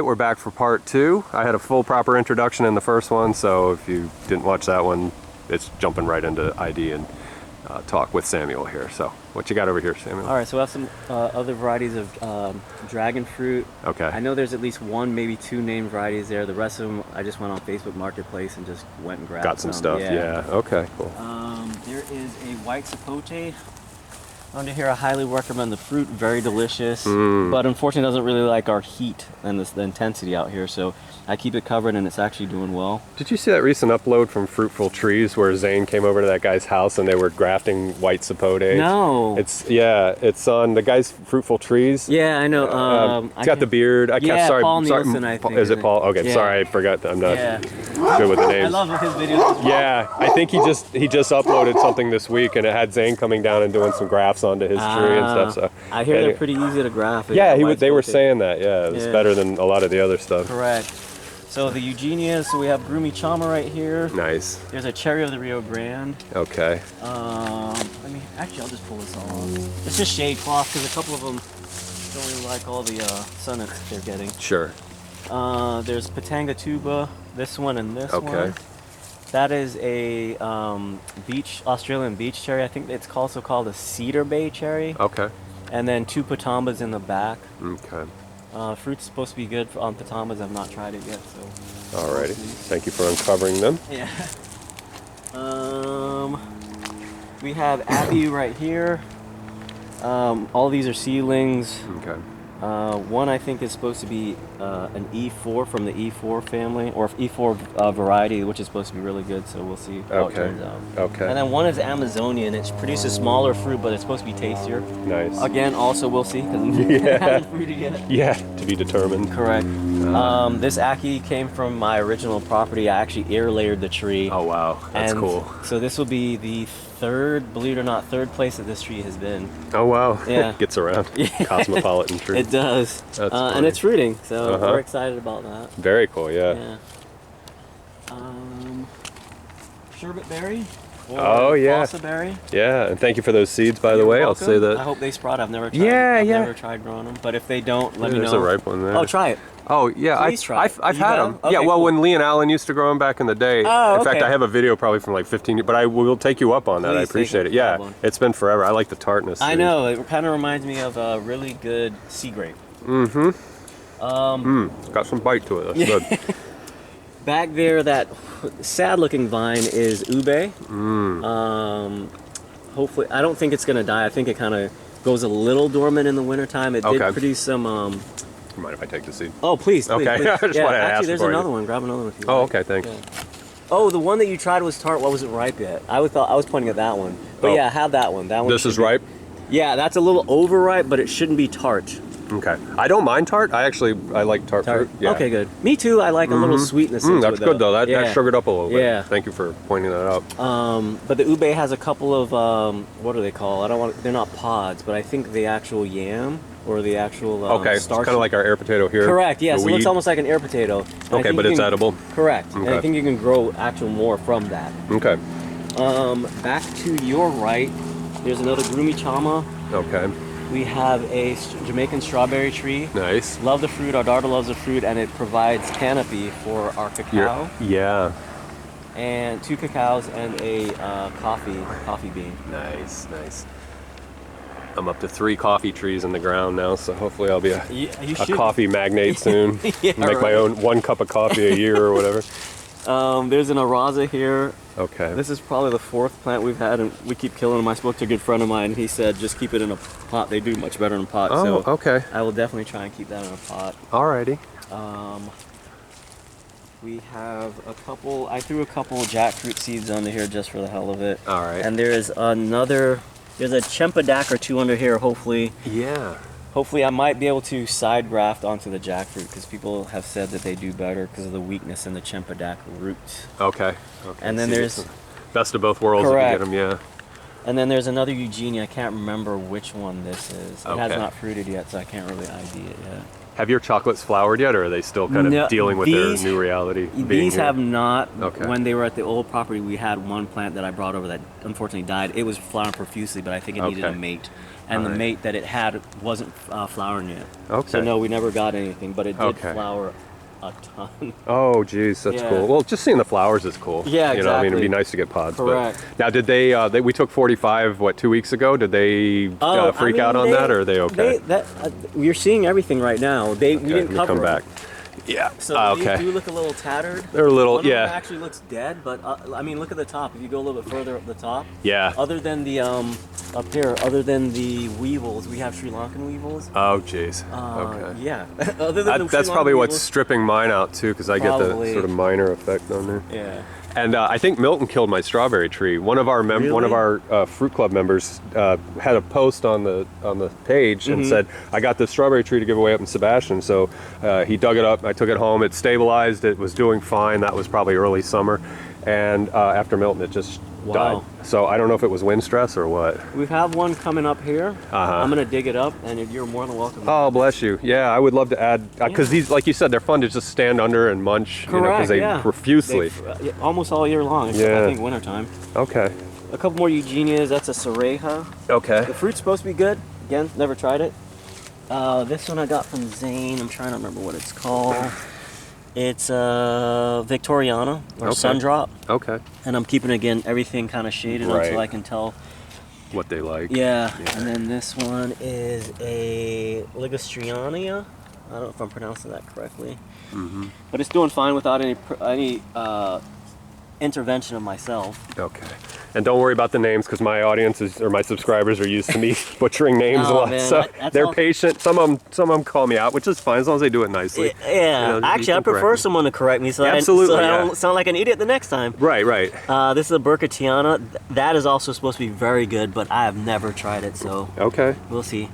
We're back for part 2. I had a full proper introduction in the first one, so if you didn't watch that one, it's jumping right into ID and talk with Samuel here. So what you got over here, Samuel? All right, so I have some other varieties of dragon fruit. Okay. I know there's at least one, maybe two named varieties there. The rest of them, I just went on Facebook Marketplace and just went and grabbed Got some stuff, yeah. Okay, cool. There is a white sapote. Under here, I highly recommend the fruit. Very delicious, but unfortunately doesn't really like our heat and the intensity out here, so I keep it covered and it's actually doing well. Did you see that recent upload from Fruitful Trees where Zane came over to that guy's house and they were grafting white sapote? No. It's on the guy's Fruitful Trees. Yeah, I know. He's got the beard. Paul Nielsen, I think. Is it Paul? Okay, yeah. Sorry, I forgot. I'm not good with the names. I love his videos. Yeah, I think he just uploaded something this week and it had Zane coming down and doing some grafts onto his tree and stuff. So I hear they're pretty easy to graft. Yeah, they were saying that. Yeah, it's better than a lot of the other stuff. Correct. So the Eugenias, so we have Groomy Chama right here. Nice. There's a Cherry of the Rio Grande. Okay. Actually, I'll just pull this off. It's just shade cloth because a couple of them don't really like all the sun that they're getting. Sure. There's Patanga Tuba, this one and this one. Okay. That is a Australian beach cherry. I think it's also called a Cedar Bay cherry. Okay. And then two Patambas in the back. Okay. Fruit's supposed to be good on Patambas. I've not tried it yet, so. Alrighty. Thank you for uncovering them. Yeah. We have Abbey right here. All these are seedlings. Okay. One I think is supposed to be an E4 from the E4 family, or E4 variety, which is supposed to be really good, so we'll see how it turns out. Okay. And then one is Amazonian. It produces smaller fruit, but it's supposed to be tastier. Nice. Again, also we'll see, because it hasn't fruited yet. Yeah, to be determined. Correct. This Aki came from my original property. I actually air layered the tree. Oh wow, that's cool. So this will be the third, believe it or not, third place that this tree has been. Oh wow, yeah. Gets around. Cosmopolitan tree. It does. That's and it's fruiting, so we're excited about that. Very cool, yeah. Sherbet berry. Oh yeah. Salsa berry. Yeah, and thank you for those seeds, by the way. Welcome. I'll say that. I hope they sprout. I've never tried. I've never tried growing them, but if they don't, let me know. There's a ripe one there. Oh, try it. Oh yeah, Please try it. I've had them. Okay, yeah, well, cool. when Lee and Alan used to grow them back in the day. Oh, in fact, I have a video probably from like 15 years, but I will take you up on that. Please, I appreciate it. Yeah, it's been forever. I like the tartness. I know. It kind of reminds me of a really good sea grape. Got some bite to it. That's good. Back there, that sad-looking vine is ube. Hopefully, I don't think it's gonna die. I think it kind of goes a little dormant in the wintertime. It did produce some. You mind if I take the seed? Oh, please. Okay. Please. I just wanted to ask actually, there's before another one. Grab another one if you Oh, like. okay. Thanks. Yeah. Oh, the one that you tried was tart. Wasn't ripe yet. I was pointing at that one. But yeah, have that one. That one. This is ripe. Yeah, that's a little overripe, but it shouldn't be tart. Okay. I don't mind tart. I like tart fruit. Yeah. Okay, good. Me too. I like a little sweetness into That's it, good though. That sugared up a little bit. Yeah. Thank you for pointing that out. But the ube has a couple of what do they call? They're not pods, but I think the actual yam or the actual okay, starch. It's kind of like our air potato here. Correct. Yes, it looks almost like an air potato. Okay, but it's edible. Correct. Okay. And I think you can grow actual more from that. Okay. Back to your right, there's another Groomy Chama. Okay. We have a Jamaican strawberry tree. Nice. Love the fruit. Our daughter loves the fruit, and it provides canopy for our cacao. Yeah. And 2 cacaos and a coffee bean. Nice. I'm up to 3 coffee trees in the ground now, so hopefully I'll be a coffee magnate soon. Make my own 1 cup of coffee a year or whatever. There's an Araza here. Okay. This is probably the 4th plant we've had, and we keep killing them. I spoke to a good friend of mine. He said just keep it in a pot. They do much better in a pot. Oh, so okay. I will definitely try and keep that in a pot. Alrighty. We have a couple. I threw a couple jackfruit seeds under here just for the hell of it. All right. And there's another. There's a Chempadac or 2 under here. Hopefully. Yeah. Hopefully I might be able to side graft onto the jackfruit because people have said that they do better because of the weakness in the Chempadac roots. Okay. And then there's best of both worlds. Correct. If you get them, yeah. And then there's another Eugenia. I can't remember which one this is. It has not fruited yet, so I can't really ID it yet. Have your chocolates flowered yet, or are they still kind of dealing with their new reality? These have not. Okay. When they were at the old property, we had one plant that I brought over that unfortunately died. It was flowering profusely, but I think it needed a mate. and the Right. mate that it had wasn't flowering yet. Okay. So no, we never got anything, but it did Okay. flower a ton. Oh, geez, that's Yeah. cool. Well, just seeing the flowers is cool. Yeah, You know, I mean, it'd be exactly. nice to get pods. Correct. But now, did they we took 45, what, 2 weeks ago? Did they Oh, freak I mean, out on that, or are they okay? We're seeing everything right now. We Okay, didn't let me cover come them. back. Yeah. So Okay. these do look a little tattered. They're a little, One of them yeah. actually looks dead, but I mean, look at the top. If you go a little bit further up the top, Yeah. other than the up here, other than the weevils, we have Sri Lankan weevils. Oh, geez. Okay. Yeah. Other than the That's Sri probably Lankan what's weevils, stripping mine out too, because I get the Probably. sort of minor effect on there. Yeah. And I think Milton killed my strawberry tree. One of our one of Really? our fruit club members had a post on the page and said, "I got this strawberry tree to give away up in Sebastian." So he dug it up. I took it home. It stabilized. It was doing fine. That was probably early summer. And after Milton, it just died. Wow. So I don't know if it was wind stress or what. We have one coming up here. Uh-huh. I'm gonna dig it up, and you're more than welcome. Oh, bless you. Yeah, I would love to add because these, like you said, they're fun to just stand under and munch. Correct. Because they yeah. profusely. Almost all year long. Except Yeah. I think wintertime. Okay. A couple more Eugenias. That's a Soreja. Okay. The fruit's supposed to be good. Again, never tried it. This one I got from Zane. I'm trying to remember what it's called. It's Victoriana or Okay. Sundrop, Okay. and I'm keeping again everything kind of shaded Right. until I can tell. What they like. Yeah. And then this one is a Ligostriania. I don't know if I'm pronouncing that correctly, but it's doing fine without any intervention of myself. Okay. And don't worry about the names because my audience is, or my subscribers are used to me butchering names a Oh, lot. man, So that's they're all- patient. Some of them call me out, which is fine as long as they do it nicely. Yeah. You know, Actually, I you can prefer correct me. someone to correct me so, Absolutely, so I yeah. don't sound like an idiot the next time. Right, right. This is a Burkittiana. That is also supposed to be very good, but I have never tried it, so Okay. we'll see.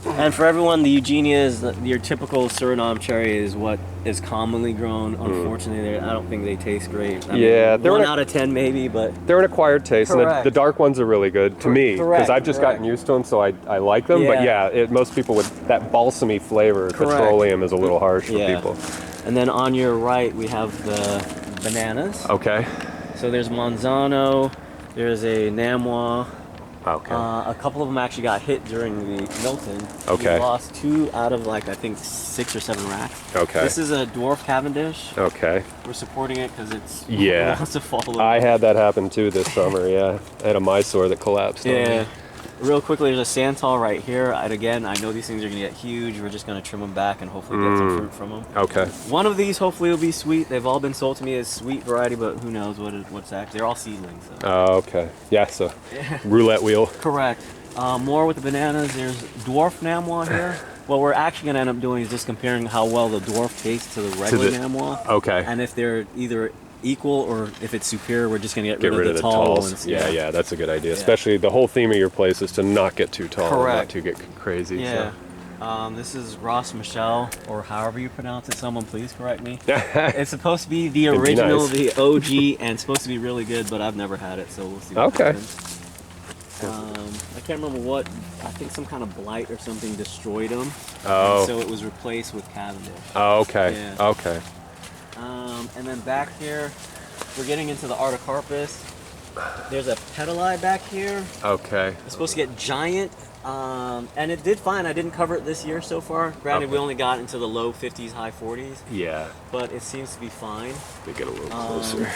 And for everyone, the Eugenia is your typical Suriname cherry is what is commonly grown. Unfortunately, I don't think they taste great. I Yeah, mean, they're 1 in a- out of 10 maybe, but They're an acquired taste, and Correct. the dark ones are really good to me because correct, I've just correct. gotten used to them, so I like them. But Yeah. yeah, most people would that balsamy flavor, Correct. petroleum, is a little harsh for Yeah. people. And then on your right, we have the bananas. Okay. So there's Manzano, there's a Namwa. Okay. A couple of them actually got hit during the Milton. Okay. We lost 2 out of like I think 6 or 7 racks. Okay. This is a dwarf Cavendish. Okay. We're supporting it because it's Yeah. it wants to fall over. I had that happen too this summer. Yeah, I had a Mysore that collapsed. on me. Yeah. Real quickly, there's a Santal right here. And again, I know these things are gonna get huge. We're just gonna trim them back and hopefully get some fruit from them. Okay. One of these hopefully will be sweet. They've all been sold to me as sweet variety, but who knows what's actually. They're all seedlings. So. Oh, okay. Yeah. So, roulette wheel. Correct. More with the bananas. There's dwarf Namwa here. What we're actually going to end up doing is just comparing how well the dwarf tastes to the regular Namwa. Okay. And if they're either equal or if it's superior, we're just going to Get rid of the tall talls. ones. Yeah, yeah, that's a good idea. Especially the whole theme of your place is to not get too tall, and not Correct. to get crazy. Yeah. This is Ross Michelle, or however you pronounce it. Someone please correct me. It's supposed to be the It'd be original, nice. the OG, and supposed to be really good, but I've never had it, so we'll see. What Okay. happens. I can't remember what. I think some kind of blight or something destroyed them. Oh. And so it was replaced with Cavendish. Oh, okay. Yeah. Okay. And then back here, we're getting into the Artocarpus. There's a Petali back here. Okay. It's supposed to get giant, and it did fine. I didn't cover it this year so far. Granted, Okay. we only got into the low 50s, high 40s, Yeah. but it seems to be fine. Let me get a little Um, closer.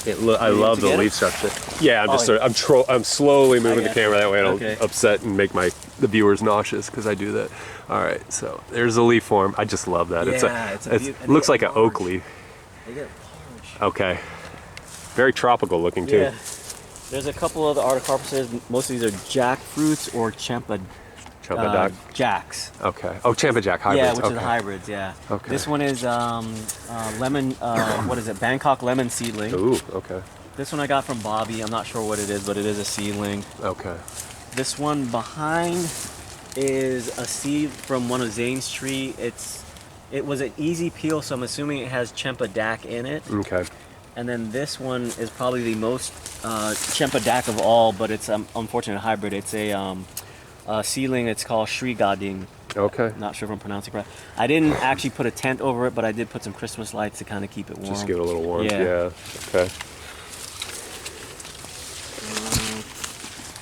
I you love to the get leaf it? structure. Yeah, I'm just Oh, sort of, I'm slowly moving the got you. camera that way. I don't Okay. upset and make the viewers nauseous because I do that. All right, so there's the leaf form. I just love that. Yeah, it's a it beaut- looks they like get an oak large. leaf. They get large. Okay. Very tropical looking too. Yeah. There's a couple of the Artocarpuses. Most of these are jackfruits or Champadak. jacks. Okay. Oh, Champajack hybrids. Yeah, which okay. is hybrids. Yeah. Okay. This one is lemon. What is it? Bangkok lemon seedling. Ooh. Okay. This one I got from Bobby. I'm not sure what it is, but it is a seedling. Okay. This one behind is a seed from one of Zane's tree. It was an easy peel, so I'm assuming it has Champadak in it. Okay. And then this one is probably the most Champadak of all, but it's unfortunately a hybrid. It's a seedling. It's called Sri Gading. Okay. Not sure if I'm pronouncing it correct. I didn't actually put a tent over it, but I did put some Christmas lights to kind of keep it warm. Just give it a little warmth. Yeah. Yeah. Okay.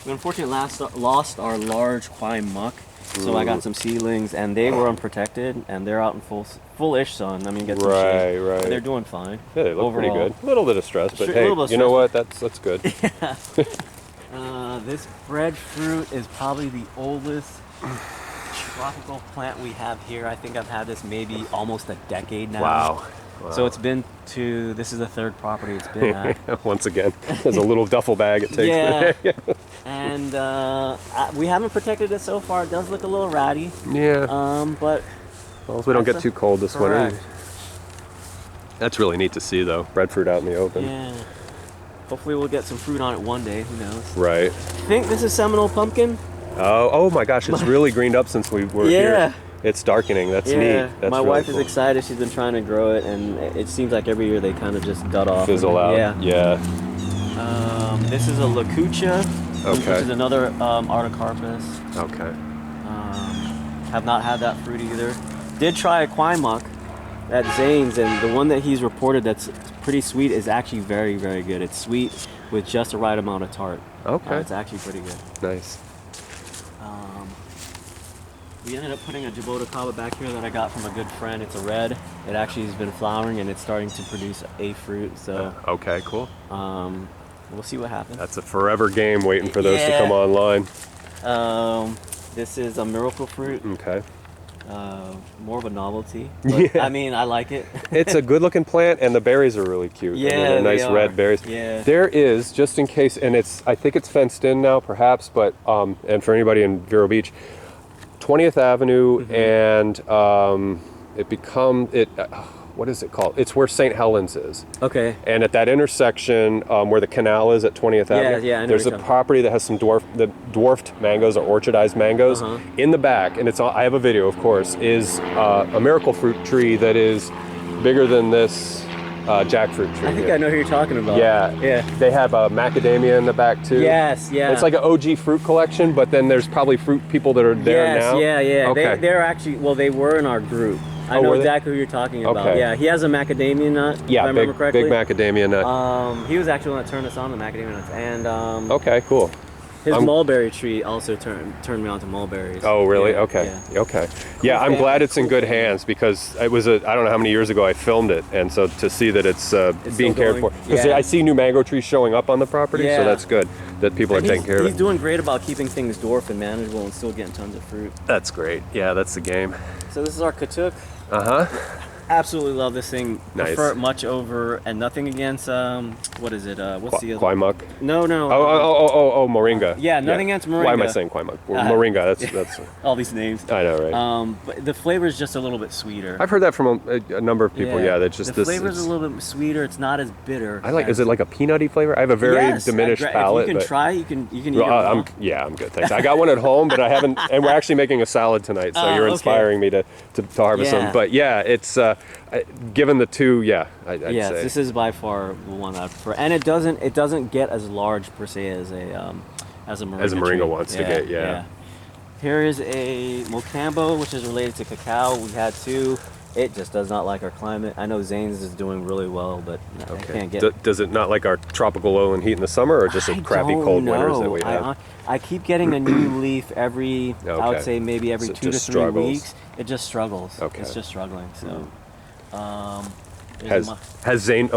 We unfortunately lost our large Kwai muck, so I got some seedlings, and they were unprotected, and they're out in full-ish sun. I mean, get some shade. Right. They're doing fine. Yeah, they look pretty overall. good. A little bit of stress, but hey, you know what? That's good. This breadfruit is probably the oldest tropical plant we have here. I think I've had this maybe almost a decade now. Wow. So it's been this is the third property it's been at. Once again, there's a little duffel bag it takes. Yeah. And we haven't protected it so far. It does look a little ratty. Yeah. But As long as we don't get too cold this correct. winter. That's really neat to see, though. Breadfruit out in the open. Yeah. Hopefully we'll get some fruit on it one day. Who knows? Right. I think this is Seminole pumpkin. Oh my gosh, it's really greened up since we were here. It's darkening. That's neat. That's my really wife cool. is excited. She's been trying to grow it, and it seems like every year they kind of just dud off. Fizzle out. Yeah. This is a lacucha, which Okay. is another artocarpus. Okay. Have not had that fruit either. Did try a Kwai muck at Zane's, and the one that he's reported that's pretty sweet is actually very, very good. It's sweet with just the right amount of tart. Okay. It's actually pretty good. Nice. We ended up putting a Jabota Kaba back here that I got from a good friend. It's a red. It actually has been flowering, and it's starting to produce a fruit. So Okay, cool. we'll see what happens. That's a forever game waiting for those to come online. This is a miracle fruit. Okay. More of a novelty. But, I mean, I like it. It's a good looking plant, and the berries are really cute. Yeah, they're nice they are. red berries. Yeah. There is, just in case, and I think it's fenced in now, perhaps, but and for anybody in Vero Beach, 20th Avenue, and what is it called? It's where St. Helens is. Okay. And at that intersection where the canal is at 20th Avenue, I know there's a what you're property that has some dwarfed mangoes or orchardized mangoes. In the back, and I have a video, of course, is a miracle fruit tree that is bigger than this jackfruit tree. I think I know who you're talking about. Yeah. Yeah. They have macadamia in the back too. Yes, yeah. It's like an OG fruit collection, but then there's probably fruit people that are there now. Yeah. Okay. They're actually, they were in our group. I know were they? exactly who you're talking about. Okay. Yeah, he has a macadamia nut, if I remember correctly. big macadamia nut. He was actually the one that turned us on to macadamia nuts. And Okay, cool. his mulberry tree also turned me on to mulberries. Oh, really? Yeah, Okay. yeah. Okay. Yeah, I'm glad it's in good hands because it was I don't know how many years ago I filmed it, and so to see that it's being cared for. Because Yeah. I see new mango trees showing up on the property, Yeah. so that's good that people are taking care of He's it. doing great about keeping things dwarf and manageable and still getting tons of fruit. That's great. Yeah, that's the game. So this is our Katuk. Absolutely love this thing. Nice. Prefer it much over, and nothing against what is it? What's the other? Kwai muck. No. Oh, moringa. Yeah, nothing against moringa. Why am I saying kwai muck? Moringa. That's. All these names. I know, right? But the flavor is just a little bit sweeter. I've heard that from a number of people. Yeah, that just the flavor is a little bit sweeter. It's not as bitter. I like. Is it like a peanutty flavor? I have a very diminished palate. If you can try, you can eat it raw. I'm good. Thanks. I got one at home, but I haven't. And we're actually making a salad tonight, so you're inspiring me to harvest them. But yeah, it's given the two. Yeah, I'd say this is by far the one I prefer, and it doesn't get as large per se as a moringa. As a moringa tree. wants to get. Yeah. Here is a mocambo, which is related to cacao. We had two. It just does not like our climate. I know Zane's is doing really well, but I can't get. Does it not like our tropical lowland heat in the summer, or just a crappy cold winters that we have? I keep getting a new leaf every. I would say maybe every So it 2 to just 3 struggles. weeks. It just struggles. Okay. It's just struggling. So. Has Zane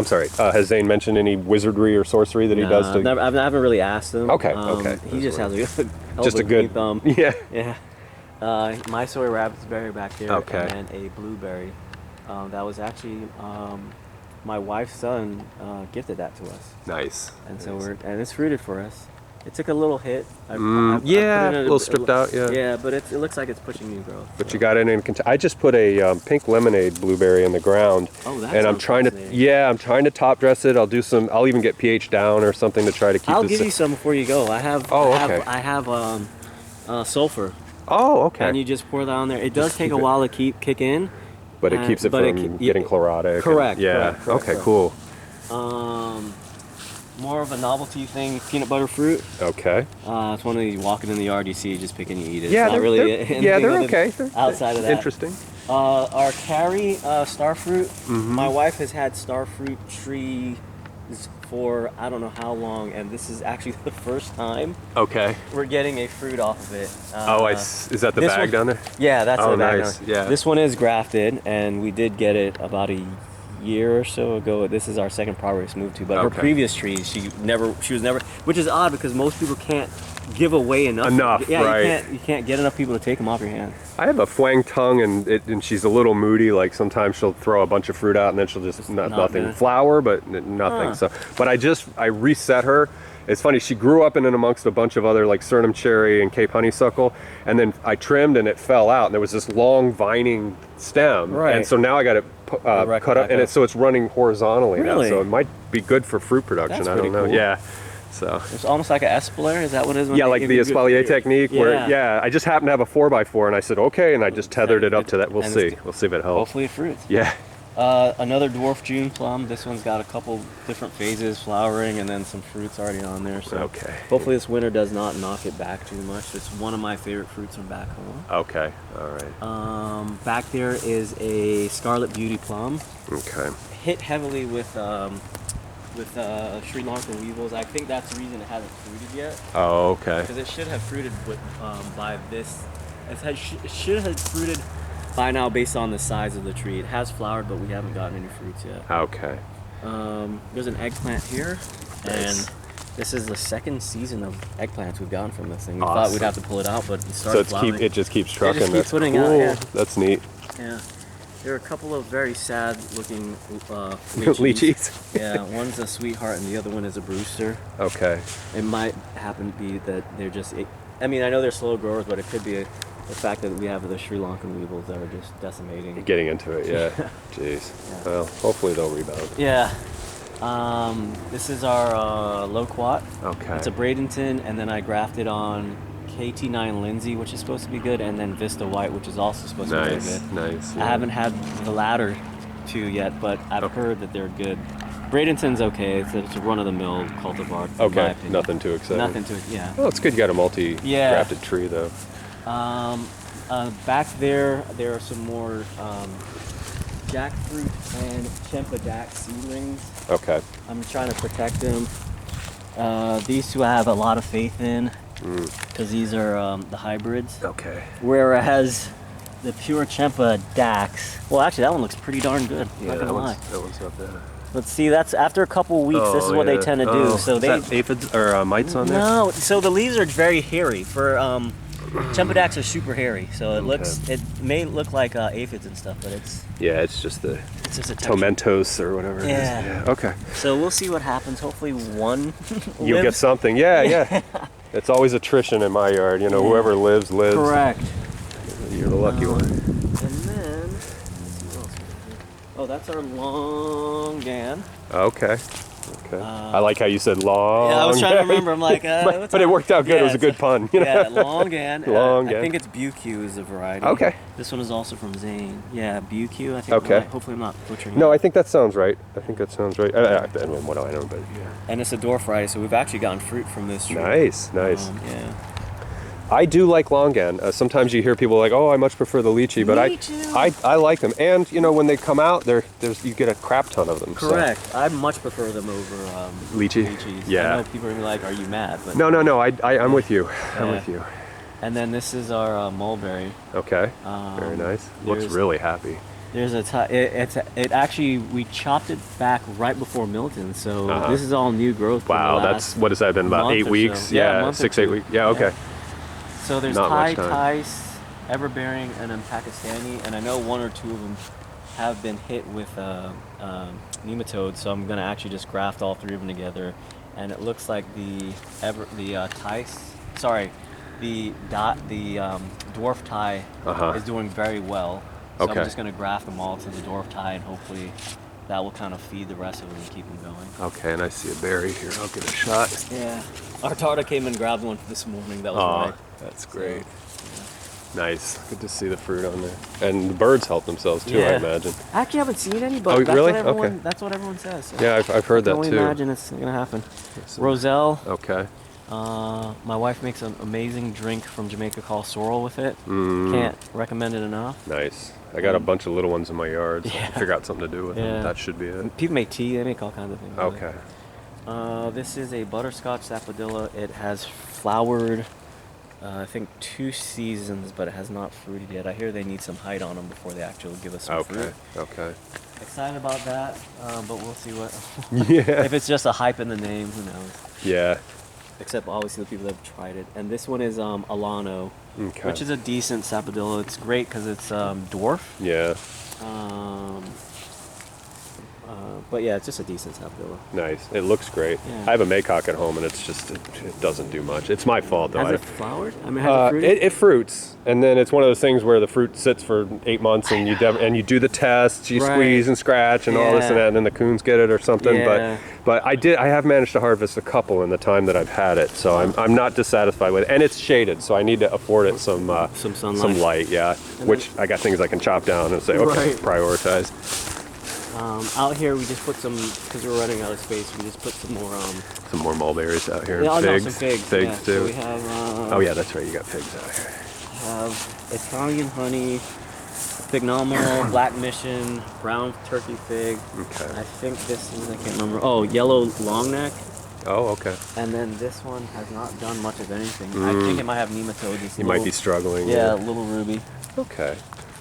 mentioned any wizardry or sorcery that he does to? I haven't really asked him. Okay. He just has just a good thumb. Yeah. Yeah. My soy raspberry back there. Okay. And a blueberry. That was actually my wife's son gifted that to us. Nice. And so and it's fruited for us. It took a little hit. I a little stripped out. Yeah. Yeah, but it looks like it's pushing new growth. But you got it in. I just put a pink lemonade blueberry in the ground. Oh, that and I'm trying to top dress it. I'll even get pH down or something to try to keep. I'll give you some before you go. I have. I have sulfur. Oh, okay. And you just pour that on there. It does take a while to kick in. But it keeps it from getting chlorotic. Correct. Correct. Okay, cool. More of a novelty thing, peanut butter fruit. Okay. It's one of these walking in the yard, you see, you just pick and you eat it. Yeah, they're okay. Outside of that. Interesting. Our carry, star fruit. My wife has had star fruit trees for I don't know how long, and this is actually the first time Okay. we're getting a fruit off of it. Is that the this bag one- down there? Yeah, that's Oh, the bag. nice. down there. Yeah. This one is grafted, and we did get it about a year or so ago. This is our second property to move to, but her Okay. previous trees, she was never, which is odd because most people can't give away enough. Yeah, right. you can't get enough people to take them off your hand. I have a Fwang tongue, and she's a little moody. Like sometimes she'll throw a bunch of fruit out, and then she'll just nothing good. flower, but nothing. Huh. So, but I reset her. It's funny. She grew up in and amongst a bunch of other like Suriname cherry and Cape honeysuckle, and then I trimmed and it fell out, and there was this long vining stem, Right. and so now I got it Direct cut up, back and up. so it's running horizontally Really? now. So it might be good for fruit production. That's I don't pretty know. cool. Yeah. So. It's almost like an espalier. Is that what it is? when Yeah, they like give the you good espalier fruit? technique where, I just happened to have a 4x4 and I said, okay, and I just tethered it up to that. We'll And see. it's- We'll see if it helps. Hopefully it fruits. Yeah. Another dwarf June plum. This one's got a couple different phases, flowering, and then some fruits already on there. So Okay. hopefully this winter does not knock it back too much. It's one of my favorite fruits from back home. Okay. All right. Back there is a Scarlet Beauty plum. Okay. Hit heavily with Sri Lankan weevils. I think that's the reason it hasn't fruited yet. Oh, okay. Because it should have fruited by this. It should have fruited by now based on the size of the tree. It has flowered, but we haven't gotten any fruits yet. Okay. There's an eggplant here, Nice. and this is the second season of eggplants we've gotten from this thing. We Awesome. thought we'd have to pull it out, but it So started flowering. it just keeps trucking. keeps That's putting cool. out, yeah. That's neat. Yeah. There are a couple of very sad looking Lychees. Yeah, one's a sweetheart and the other one is a Brewster. Okay. It might happen to be that they're just, I mean, I know they're slow growers, but it could be the fact that we have the Sri Lankan weevils that are just decimating. Getting into it, yeah. Jeez. Yeah. Well, hopefully they'll rebound. Yeah. This is our loquat. Okay. It's a Bradenton, and then I grafted on KT9 Lindsay, which is supposed to be good, and then Vista White, which is also supposed to be Nice. good. Nice. I haven't had the latter two yet, but I've heard that they're good. Bradenton's okay. It's a run-of-the-mill cultivar. in my Okay. opinion. Nothing too exciting. Nothing to yeah. Oh, it's good you got a multi-grafted tree though. Back there are some more jackfruit and Chempadac seedlings. Okay. I'm trying to protect them. These two I have a lot of faith in because these are the hybrids. Okay. Whereas the pure Chempadacs, well, actually that one looks pretty darn good. Yeah, not gonna lie. that one's not bad. Let's see, that's after a couple weeks. This is what they tend to do. So is they that aphids or mites on there? no. So the leaves are very hairy. For Chempadacs are super hairy. So it may look like aphids and stuff, but it's just the just a texture. tomentos or whatever it is. Yeah. Yeah. Okay. So we'll see what happens. Hopefully one You'll get lives. something. Yeah. It's always attrition in my yard. You know, whoever lives. Correct. You're the lucky one. And then, let's see what else we have here. Oh, that's our long gan. Okay. Okay. I like how you said long. Yeah, I was trying to remember. I'm like, but it worked out good. Yeah, it was a good pun. You know? Yeah, long gan. Long I gan. think it's BQ is the variety. Okay. This one is also from Zane. Yeah, BQ. I think. Okay. Hopefully, I'm not butchering No, it. I think that sounds right. I think that sounds right. I don't know what I know, but yeah. And it's a dwarf variety, so we've actually gotten fruit from this tree. Nice. Yeah. I do like longan. Sometimes you hear people like, "Oh, I much prefer the lychee," but Me too. I like them. And you know, when they come out, you get a crap ton of them. so. Correct. I much prefer them over Lychee? lychees. Yeah. I know people are gonna be like, "Are you mad?" But No. I'm with you. I'm Yeah. with you. And then this is our mulberry. Okay. Very nice. Looks there's- really happy. There's it actually we chopped it back right before Milton, so this is all new growth. from Wow, the that's last what has that been about month 8 or so. weeks? Yeah, a Yeah, month or 6, 8 two. weeks. Yeah. Okay. So there's Not Thai, much time. Thais, Everbearing, and then Pakistani, and I know one or two of them have been hit with nematodes. So I'm gonna actually just graft all three of them together, and it looks like the Thais, the dwarf Thai is doing very well. So Okay. I'm just gonna graft them all to the dwarf Thai, and hopefully that will kind of feed the rest of them and keep them going. Okay, and I see a berry here. I'll get a shot. Yeah. Our Tarta came and grabbed one this morning. That was Oh, right. that's great. Nice. Good to see the fruit on there. And the birds help themselves too, I Yeah. imagine. I actually haven't seen any, but Oh, that's really? what everyone, Okay. that's what everyone says. So Yeah, I've heard I that can only too. imagine it's gonna happen. Roselle. Okay. My wife makes an amazing drink from Jamaica called sorrel with it. Mm. Can't recommend it enough. Nice. I got a bunch of little ones in my yard, so Yeah. I'll figure out something to do with Yeah. them. That should be it. People make tea. They make all kinds of things. with it. Okay. This is a butterscotch sapodilla. It has flowered, I think 2 seasons, but it has not fruited yet. I hear they need some height on them before they actually give us some fruit. Okay. Excited about that, but we'll see what. Yeah. If it's just a hype in the name, who knows? Yeah. Except obviously the people that have tried it. And this one is Alano, Okay. which is a decent sapodilla. It's great because it's dwarf. Yeah. But yeah, it's just a decent sapodilla. Nice. It looks great. Yeah. I have a maycock at home, and it's just it doesn't do much. It's my fault though. Has it flowered? I mean, has it fruited? It fruits, and then it's one of those things where the fruit sits for 8 months, and you do the tests, you Right. squeeze and scratch and all this and Yeah. that, and then the coons get it or something. Yeah. But I have managed to harvest a couple in the time that I've had it, so I'm not dissatisfied with it. And it's shaded, so I need to afford it some sunlight. some light, yeah. And Which I got things I can chop down and say, okay, Right. prioritize. Out here, we just put some, because we're running out of space, we just put some more. Some more mulberries out here. Yeah, Figs. no, some figs. Figs Yeah. too. So we have. Oh yeah, that's right. You got figs out here. Have Italian honey, phenomenal, black mission, brown turkey fig. Okay. I think this is, I can't remember. Oh, yellow long neck. Oh, okay. And then this one has not done much of anything. I think it might have nematodes. You might be struggling. Yeah, little ruby. Okay.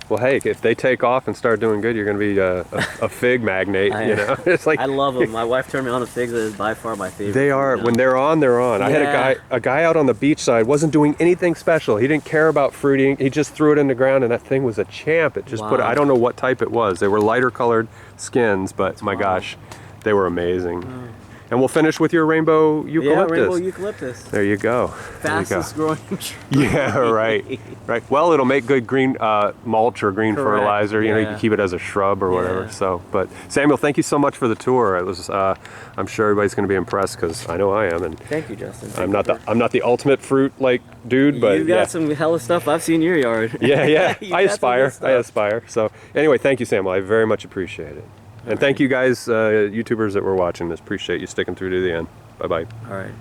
Well, hey, if they take off and start doing good, you're going to be a fig magnate. You know, it's like I love them. My wife turned me on to figs. That is by far my favorite. they are. You know? When they're on, they're on. I had Yeah. a guy out on the beach side, wasn't doing anything special. He didn't care about fruiting. He just threw it in the ground, and that thing was a champ. It just put. Wow. I don't know what type it was. They were lighter colored skins, but my Wow. gosh, they were amazing. And we'll finish with your rainbow eucalyptus. Yeah, rainbow eucalyptus. There you go. Fastest growing tree. Yeah, right. Right. Well, it'll make good green mulch or green Correct, fertilizer. You know, you yeah. can keep it as a shrub or whatever. Yeah. So, but Samuel, thank you so much for the tour. It was. I'm sure everybody's going to be impressed because I know I am. And Thank you, Justin. I'm not the ultimate fruit dude, but you got yeah. some hella stuff I've seen in your yard. Yeah. You I got some good aspire. stuff. I aspire. So anyway, thank you, Samuel. I very much appreciate it. And thank you guys, YouTubers that were watching this. Appreciate you sticking through to the end. Bye bye. All right.